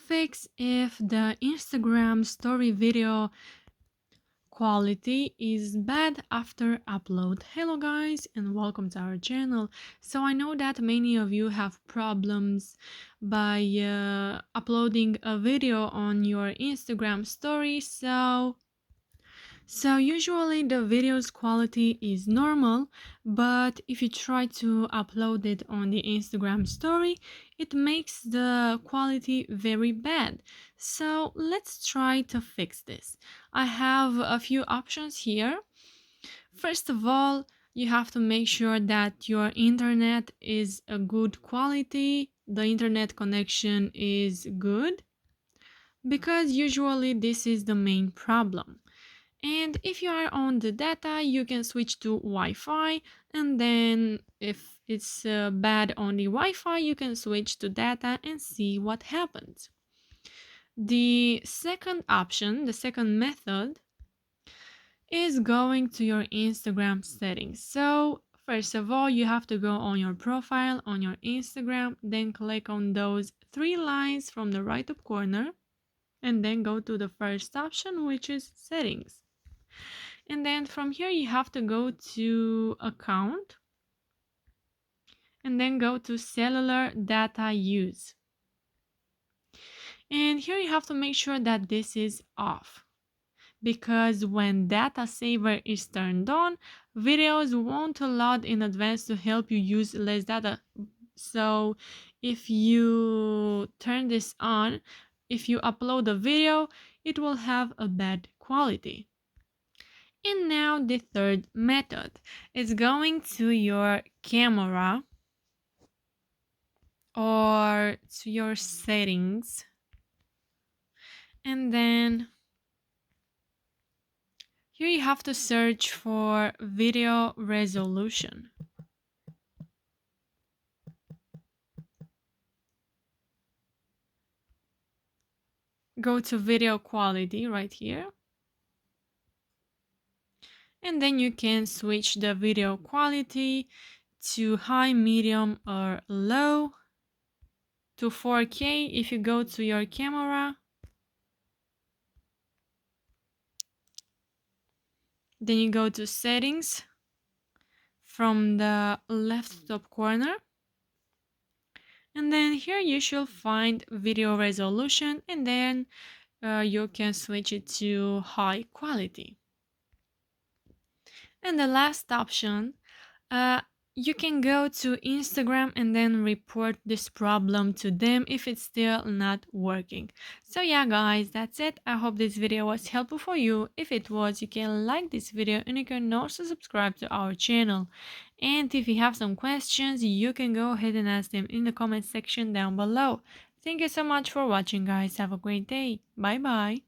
fix if the Instagram story video quality is bad after upload. Hello guys and welcome to our channel. So I know that many of you have problems by uploading a video on your Instagram story. So usually the video's quality is normal, but if you try to upload it on the Instagram story, it makes the quality very bad. So let's try to fix this. I have a few options here. First of all, you have to make sure that your internet is a good quality, the internet connection is good, because usually this is the main problem. And if you are on the data, you can switch to Wi-Fi, and then if it's bad on the Wi-Fi, you can switch to data and see what happens. The second option, the second method, is going to your Instagram settings. So first of all, you have to go on your profile on your Instagram, then click on those three lines from the right top corner, and then go to the first option, which is settings. And then from here you have to go to account and then go to cellular data use. And here you have to make sure that this is off, because when data saver is turned on, videos won't load in advance to help you use less data. So if you turn this on, if you upload a video, it will have a bad quality. And now the third method is going to your camera or to your settings, and then here you have to search for video resolution. Go to video quality right here. And then you can switch the video quality to high, medium, or low, to 4K if you go to your camera. Then you go to settings from the left top corner. And then here you should find video resolution, and then you can switch it to high quality. And the last option, you can go to Instagram and then report this problem to them if it's still not working. So yeah guys, that's it. I hope this video was helpful for you. If it was, you can like this video and you can also subscribe to our channel. And if you have some questions, you can go ahead and ask them in the comment section down below. Thank you so much for watching guys. Have a great day. Bye bye.